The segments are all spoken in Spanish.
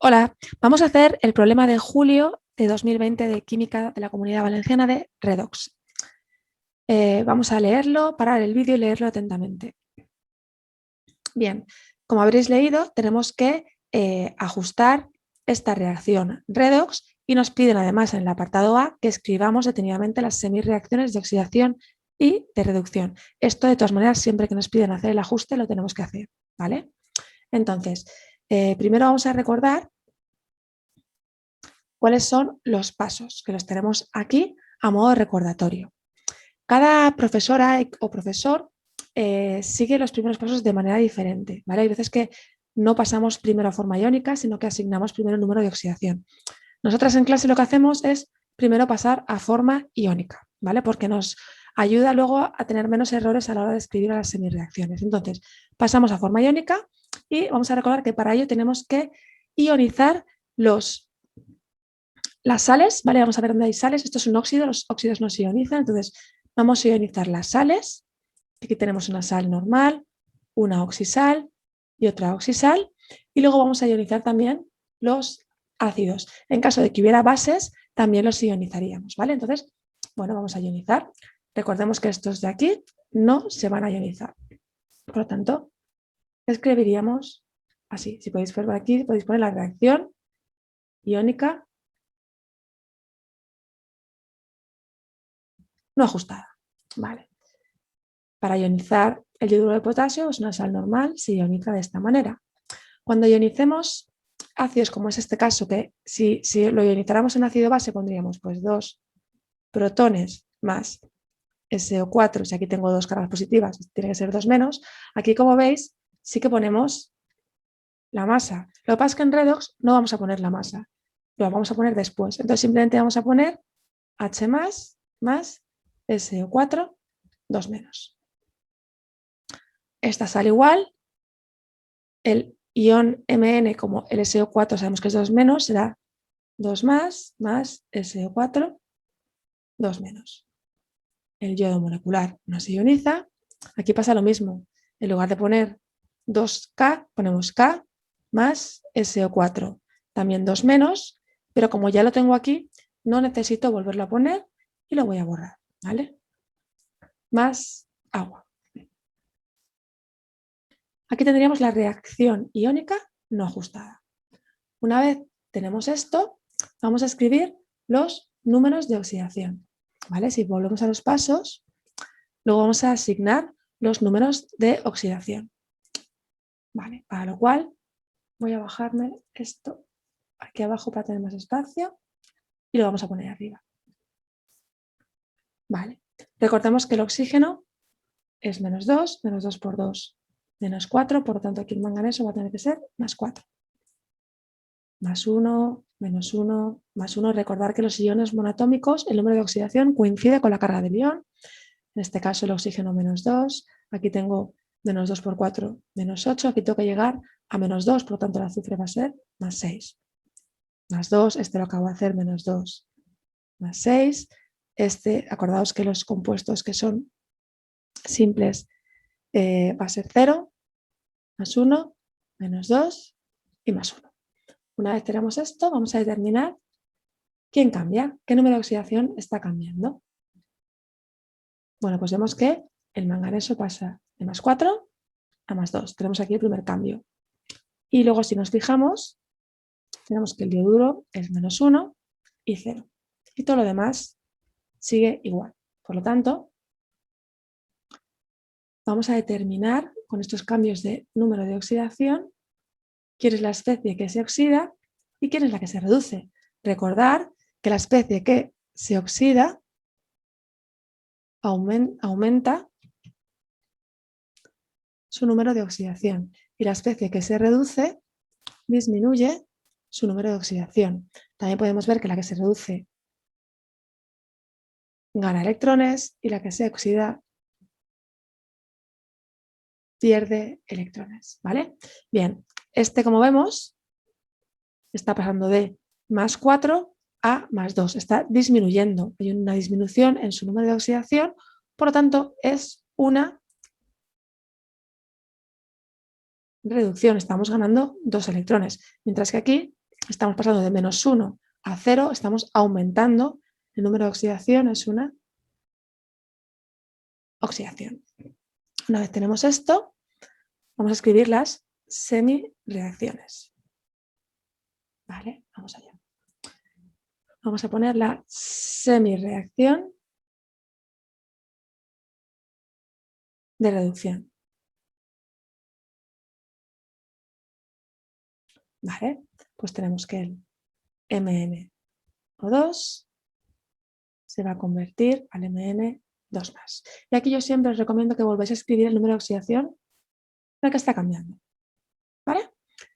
Hola, vamos a hacer el problema de julio de 2020 de Química de la Comunidad Valenciana de Redox. Vamos a leerlo, parar el vídeo y leerlo atentamente. Bien, como habréis leído, tenemos que ajustar esta reacción redox y nos piden además en el apartado A que escribamos detenidamente las semirreacciones de oxidación y de reducción. Esto de todas maneras, siempre que nos piden hacer el ajuste lo tenemos que hacer, ¿vale? Entonces, primero vamos a recordar cuáles son los pasos, que los tenemos aquí a modo de recordatorio. Cada profesora o profesor sigue los primeros pasos de manera diferente, ¿vale? Hay veces que no pasamos primero a forma iónica, sino que asignamos primero el número de oxidación. Nosotras en clase lo que hacemos es primero pasar a forma iónica, ¿vale? Porque nos ayuda luego a tener menos errores a la hora de escribir a las semirreacciones. Entonces, pasamos a forma iónica y vamos a recordar que para ello tenemos que ionizar las sales, ¿vale? Vamos a ver dónde hay sales. Esto es un óxido, los óxidos no se ionizan, entonces vamos a ionizar las sales. Aquí tenemos una sal normal, una oxisal y otra oxisal. Y luego vamos a ionizar también los ácidos. En caso de que hubiera bases, también los ionizaríamos, ¿vale? Entonces, bueno, vamos a ionizar. Recordemos que estos de aquí no se van a ionizar. Por lo tanto, escribiríamos así. Si podéis ver por aquí, podéis poner la reacción iónica no ajustada. Vale. Para ionizar el yoduro de potasio es una sal normal, se ioniza de esta manera. Cuando ionicemos ácidos, como es este caso, que si lo ionizáramos en ácido base pondríamos pues 2 protones más SO4, si aquí tengo 2 cargas positivas, tiene que ser 2 menos. Aquí, como veis, sí que ponemos la masa. Lo que pasa es que en redox no vamos a poner la masa, lo vamos a poner después. Entonces simplemente vamos a poner H más SO4, 2 menos. Esta sal igual, el ion Mn como el SO4 sabemos que es 2 menos, será 2 más SO4, 2 menos. El yodo molecular no se ioniza. Aquí pasa lo mismo. En lugar de poner 2K, ponemos K más SO4. También 2 menos, pero como ya lo tengo aquí, no necesito volverlo a poner y lo voy a borrar, ¿vale? Más agua. Aquí tendríamos la reacción iónica no ajustada. Una vez tenemos esto, vamos a escribir los números de oxidación, ¿vale? Si volvemos a los pasos, luego vamos a asignar los números de oxidación, ¿vale? Para lo cual voy a bajarme esto aquí abajo para tener más espacio y lo vamos a poner arriba, ¿vale? Recordemos que el oxígeno es menos 2 por 2, menos 4, por lo tanto aquí el manganeso va a tener que ser más 4. Más 1, menos 1, más 1. Recordar que los iones monoatómicos, el número de oxidación coincide con la carga del ion. En este caso el oxígeno menos 2. Aquí tengo menos 2 por 4, menos 8. Aquí tengo que llegar a menos 2, por lo tanto el azufre va a ser más 6. Más 2, este lo acabo de hacer, menos 2, más 6. Este, acordaos que los compuestos que son simples va a ser 0, más 1, menos 2 y más 1. Una vez tenemos esto, vamos a determinar quién cambia, qué número de oxidación está cambiando. Bueno, pues vemos que el manganeso pasa de más 4 a más 2. Tenemos aquí el primer cambio. Y luego si nos fijamos, tenemos que el dioduro es menos 1 y 0. Y todo lo demás sigue igual. Por lo tanto, vamos a determinar con estos cambios de número de oxidación quién es la especie que se oxida y quién es la que se reduce. Recordar que la especie que se oxida aumenta su número de oxidación y la especie que se reduce disminuye su número de oxidación. También podemos ver que la que se reduce gana electrones y la que se oxida pierde electrones, ¿vale? Bien, este, como vemos, está pasando de más 4 a más 2, está disminuyendo, hay una disminución en su número de oxidación, por lo tanto es una reducción, estamos ganando 2 electrones, mientras que aquí estamos pasando de -1 a 0, estamos aumentando el número de oxidación, es una oxidación. Una vez tenemos esto, vamos a escribir las semireacciones. Vale, vamos allá. Vamos a poner la semireacción de reducción. Vale, pues tenemos que el MnO2 se va a convertir al Mn2 más. Y aquí yo siempre os recomiendo que volváis a escribir el número de oxidación para que está cambiando. ¿Vale?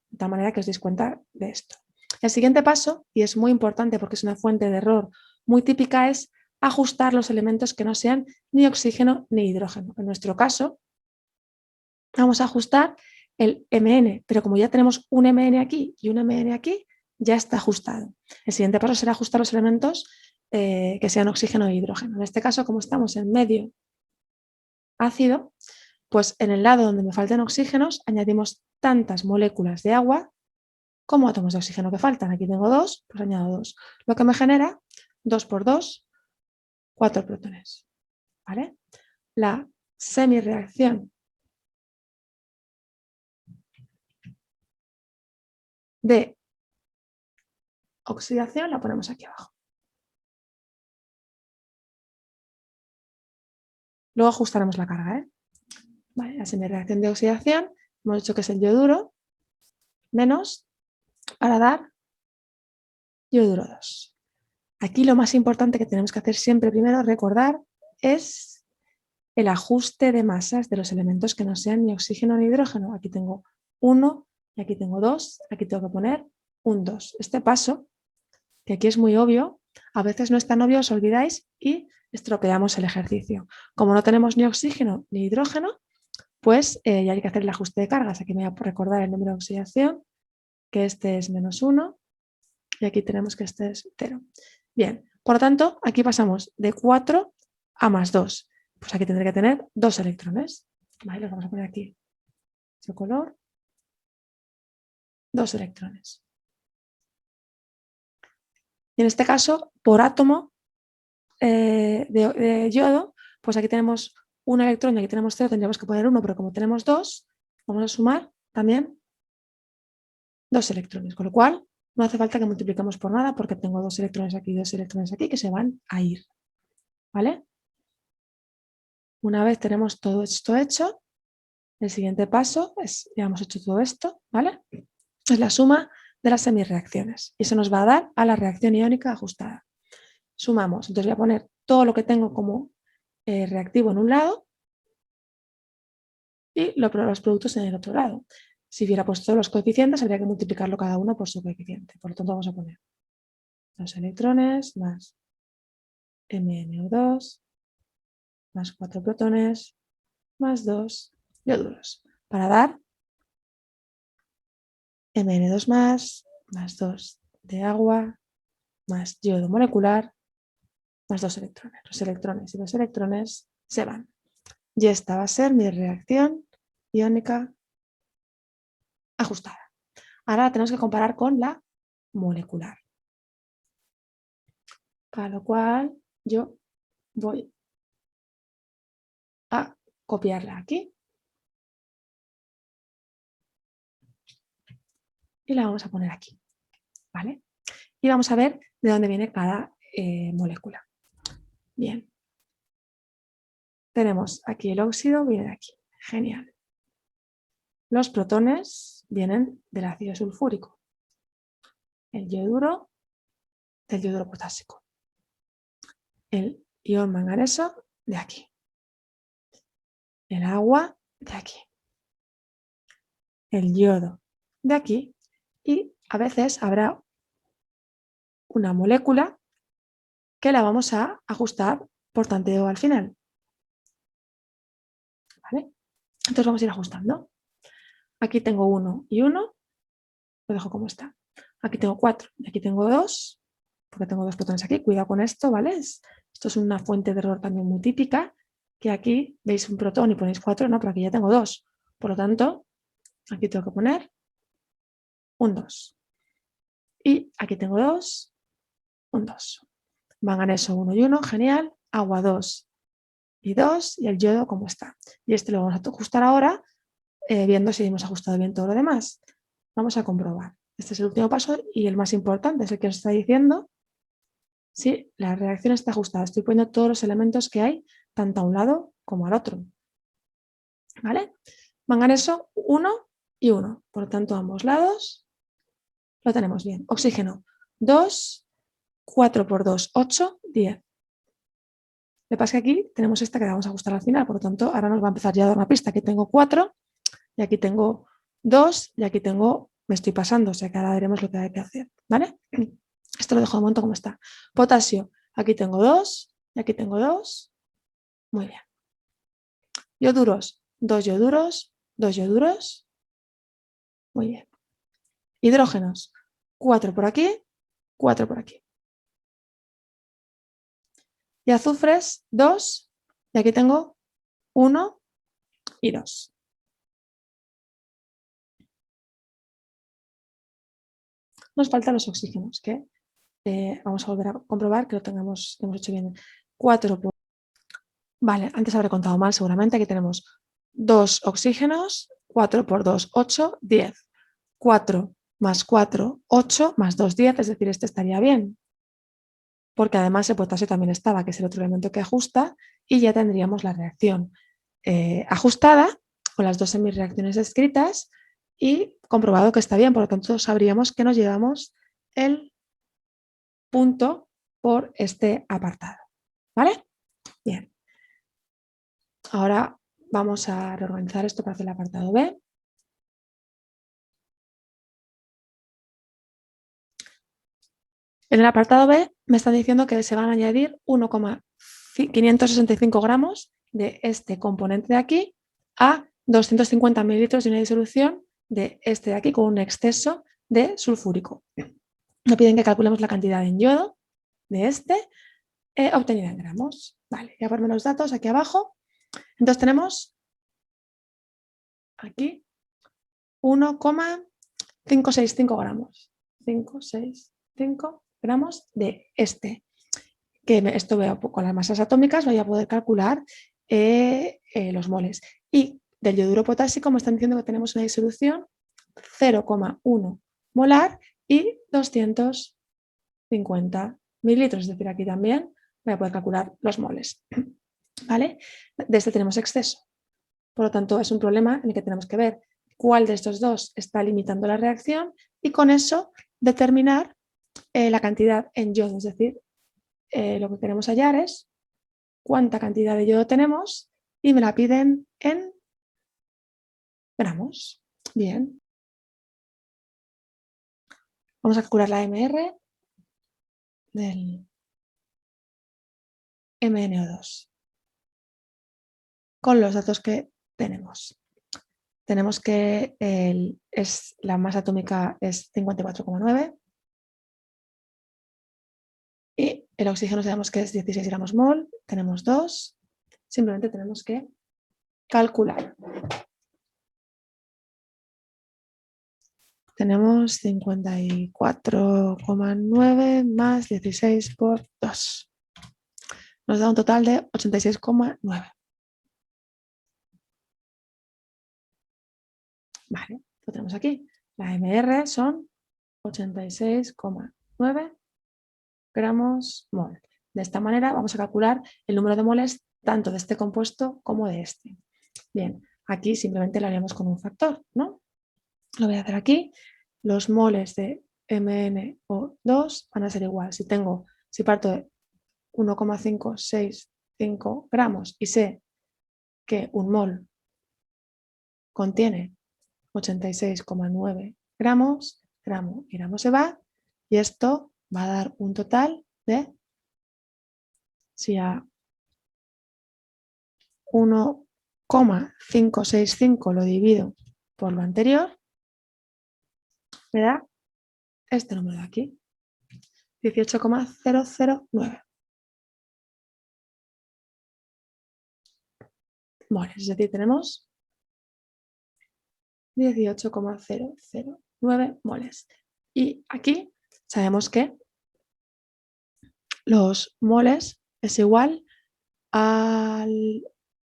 De tal manera que os deis cuenta de esto. El siguiente paso, y es muy importante porque es una fuente de error muy típica, es ajustar los elementos que no sean ni oxígeno ni hidrógeno. En nuestro caso, vamos a ajustar el Mn, pero como ya tenemos un Mn aquí y un Mn aquí, ya está ajustado. El siguiente paso será ajustar los elementos que sean oxígeno e hidrógeno. En este caso, como estamos en medio ácido, pues en el lado donde me falten oxígenos añadimos tantas moléculas de agua como átomos de oxígeno que faltan. Aquí tengo 2, pues añado 2. Lo que me genera 2 por 2, 4 protones. ¿Vale? La semireacción de oxidación la ponemos aquí abajo. Luego ajustaremos la carga. Vale, la semireacción de oxidación, hemos dicho que es el yoduro menos para dar yoduro 2. Aquí lo más importante que tenemos que hacer siempre primero, recordar, es el ajuste de masas de los elementos que no sean ni oxígeno ni hidrógeno. Aquí tengo 1 y aquí tengo 2, aquí tengo que poner un 2. Este paso, que aquí es muy obvio, a veces no es tan obvio, os olvidáis y estropeamos el ejercicio. Como no tenemos ni oxígeno ni hidrógeno, pues ya hay que hacer el ajuste de cargas. Aquí me voy a recordar el número de oxidación, que este es -1 y aquí tenemos que este es 0. Bien, por lo tanto, aquí pasamos de 4 a +2. Pues aquí tendré que tener 2 electrones. Vale, los vamos a poner aquí. Ese color. 2 electrones. Y en este caso, por átomo de yodo, pues aquí tenemos un electrón y aquí tenemos 0, tendríamos que poner 1, pero como tenemos 2, vamos a sumar también 2 electrones, con lo cual no hace falta que multipliquemos por nada porque tengo 2 electrones aquí y 2 electrones aquí que se van a ir. ¿Vale? Una vez tenemos todo esto hecho, el siguiente paso es, ya hemos hecho todo esto, ¿vale? Es la suma de las semireacciones y eso nos va a dar a la reacción iónica ajustada. Sumamos, entonces voy a poner todo lo que tengo como reactivo en un lado y los productos en el otro lado. Si hubiera puesto los coeficientes, habría que multiplicarlo cada uno por su coeficiente. Por lo tanto, vamos a poner 2 electrones más MnO2 más 4 protones más 2 yoduros para dar Mn2 más 2 de agua más yodo molecular más 2 electrones. Los electrones y los electrones se van. Y esta va a ser mi reacción iónica ajustada. Ahora la tenemos que comparar con la molecular. Para lo cual yo voy a copiarla aquí y la vamos a poner aquí. ¿Vale? Y vamos a ver de dónde viene cada molécula. Bien. Tenemos aquí el óxido, viene de aquí. Genial. Los protones vienen del ácido sulfúrico. El yoduro del yoduro potásico. El ion manganeso de aquí. El agua de aquí. El yodo de aquí. Y a veces habrá una molécula que la vamos a ajustar por tanteo al final. ¿Vale? Entonces vamos a ir ajustando. Aquí tengo 1 y 1, lo dejo como está. Aquí tengo 4 y aquí tengo 2, porque tengo 2 protones aquí. Cuidado con esto, ¿vale? Esto es una fuente de error también muy típica, que aquí veis un protón y ponéis 4, no, pero aquí ya tengo 2. Por lo tanto, aquí tengo que poner un 2. Y aquí tengo 2, un 2. Manganeso 1 y 1, genial. Agua 2 y 2 y el yodo como está. Y este lo vamos a ajustar ahora, viendo si hemos ajustado bien todo lo demás. Vamos a comprobar. Este es el último paso y el más importante, es el que os está diciendo si la reacción está ajustada. Estoy poniendo todos los elementos que hay, tanto a un lado como al otro. ¿Vale? Manganeso 1 y 1. Por lo tanto, ambos lados lo tenemos bien. Oxígeno 2, 4 por 2, 8, 10. Lo que pasa es que aquí tenemos esta que la vamos a ajustar al final, por lo tanto, ahora nos va a empezar ya a dar una pista. Aquí tengo 4 y aquí tengo 2 y aquí tengo, me estoy pasando, o sea que ahora veremos lo que hay que hacer. ¿Vale? Esto lo dejo de momento como está. Potasio, aquí tengo 2 y aquí tengo 2. Muy bien. Ioduros, 2 ioduros, 2 ioduros. Muy bien. Hidrógenos, 4 por aquí, 4 por aquí. Y azufres, 2, y aquí tengo 1 y 2. Nos faltan los oxígenos, que vamos a volver a comprobar que lo hemos hecho bien. 4 por... Vale, antes habré contado mal seguramente. Aquí tenemos 2 oxígenos, 4 por 2, 8, 10. 4 más 4, 8, más 2, 10, es decir, este estaría bien. Porque además el potasio también estaba, que es el otro elemento que ajusta, y ya tendríamos la reacción ajustada con las dos semireacciones escritas y comprobado que está bien. Por lo tanto, sabríamos que nos llevamos el punto por este apartado. ¿Vale? Bien. Ahora vamos a reorganizar esto para hacer el apartado B. En el apartado B me están diciendo que se van a añadir 1,565 gramos de este componente de aquí a 250 mililitros de una disolución de este de aquí con un exceso de sulfúrico. Me piden que calculemos la cantidad en yodo de este obtenida en gramos. Vale, voy a ponerme los datos aquí abajo. Entonces tenemos aquí 1,565 gramos. 565 gramos de este. Que esto veo con las masas atómicas voy a poder calcular los moles. Y del yoduro potásico me están diciendo que tenemos una disolución 0,1 molar y 250 mililitros. Es decir, aquí también voy a poder calcular los moles. ¿Vale? De este tenemos exceso. Por lo tanto, es un problema en el que tenemos que ver cuál de estos dos está limitando la reacción y con eso determinar la cantidad en yodo. Es decir, lo que queremos hallar es cuánta cantidad de yodo tenemos y me la piden en gramos. Bien. Vamos a calcular la MR del MnO2 con los datos que tenemos. Tenemos que la masa atómica es 54,9 y el oxígeno sabemos que es 16 gramos mol, tenemos 2, simplemente tenemos que calcular. Tenemos 54,9 más 16 por 2. Nos da un total de 86,9. Vale, lo tenemos aquí. La MR son 86,9 gramos mol. De esta manera vamos a calcular el número de moles tanto de este compuesto como de este. Bien, aquí simplemente lo haríamos con un factor, ¿no? Lo voy a hacer aquí. Los moles de MnO2 van a ser igual. Si parto de 1,565 gramos y sé que un mol contiene 86,9 gramos, gramo y gramo se va, y esto va a dar un total de, si a 1,565 lo divido por lo anterior, me da este número de aquí, 18,009 moles. Es decir, tenemos 18,009 moles. Y aquí sabemos que los moles es igual al...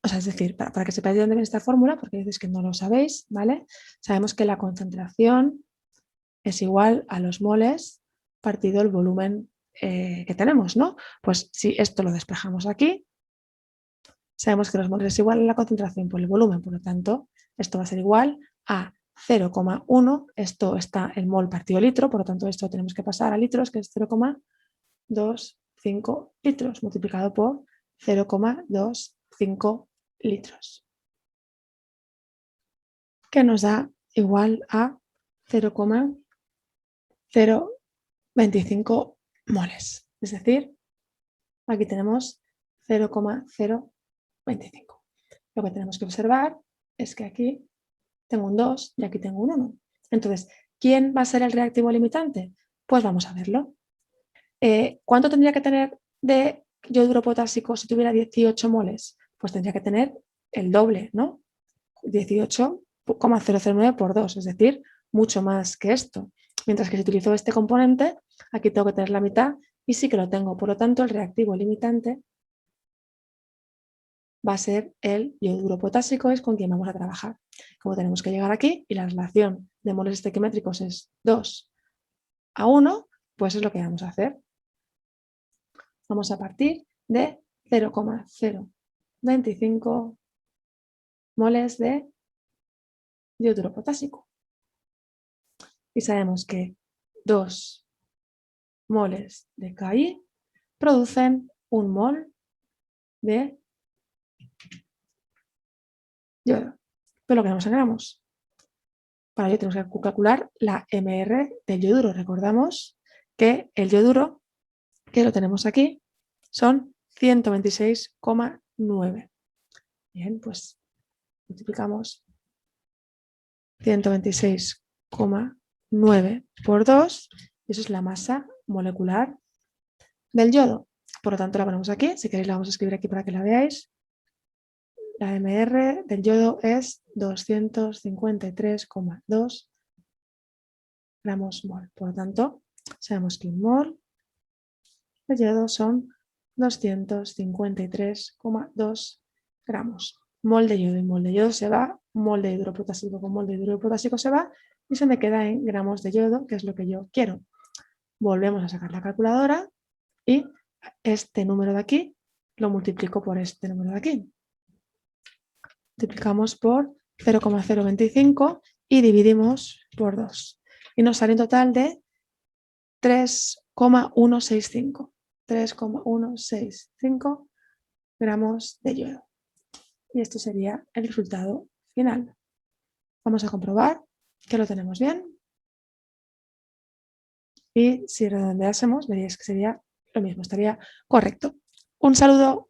O sea, es decir, para que sepáis de dónde viene esta fórmula, porque dices que no lo sabéis, ¿vale? Sabemos que la concentración es igual a los moles partido el volumen que tenemos, ¿no? Pues si esto lo despejamos aquí, sabemos que los moles es igual a la concentración por el volumen, por lo tanto, esto va a ser igual a 0,1, esto está el mol partido litro, por lo tanto, esto tenemos que pasar a litros, que es 0,25 litros, multiplicado por 0,25 litros, que nos da igual a 0,025 moles. Es decir, aquí tenemos 0,025. Lo que tenemos que observar es que aquí tengo un 2 y aquí tengo un 1. Entonces, ¿quién va a ser el reactivo limitante? Pues vamos a verlo. ¿Cuánto tendría que tener de yoduro potásico si tuviera 18 moles? Pues tendría que tener el doble, ¿no? 18,009 por 2, es decir, mucho más que esto. Mientras que si utilizo este componente, aquí tengo que tener la mitad y sí que lo tengo. Por lo tanto, el reactivo limitante va a ser el yoduro potásico, es con quien vamos a trabajar. Como tenemos que llegar aquí y la relación de moles estequimétricos es 2:1, pues es lo que vamos a hacer. Vamos a partir de 0,025 moles de yoduro potásico. Y sabemos que 2 moles de KI producen 1 mol de yodo. Pero lo queremos en gramos. Para ello tenemos que calcular la MR del yoduro. Recordamos que el yoduro, que lo tenemos aquí, son 126,9. Bien, pues multiplicamos 126,9 por 2, y eso es la masa molecular del yodo. Por lo tanto, la ponemos aquí. Si queréis, la vamos a escribir aquí para que la veáis. La MR del yodo es 253,2 gramos mol. Por lo tanto, sabemos que un mol de yodo son 253,2 gramos. Mol de yodo y mol de yodo se va, mol de hidrógeno potásico con mol de hidrógeno potásico se va y se me queda en gramos de yodo, que es lo que yo quiero. Volvemos a sacar la calculadora y este número de aquí lo multiplico por este número de aquí. Multiplicamos por 0,025 y dividimos por 2. Y nos sale un total de 3,165. 3,165 gramos de yodo. Y este sería el resultado final. Vamos a comprobar que lo tenemos bien. Y si redondeásemos, veríais que sería lo mismo, estaría correcto. Un saludo.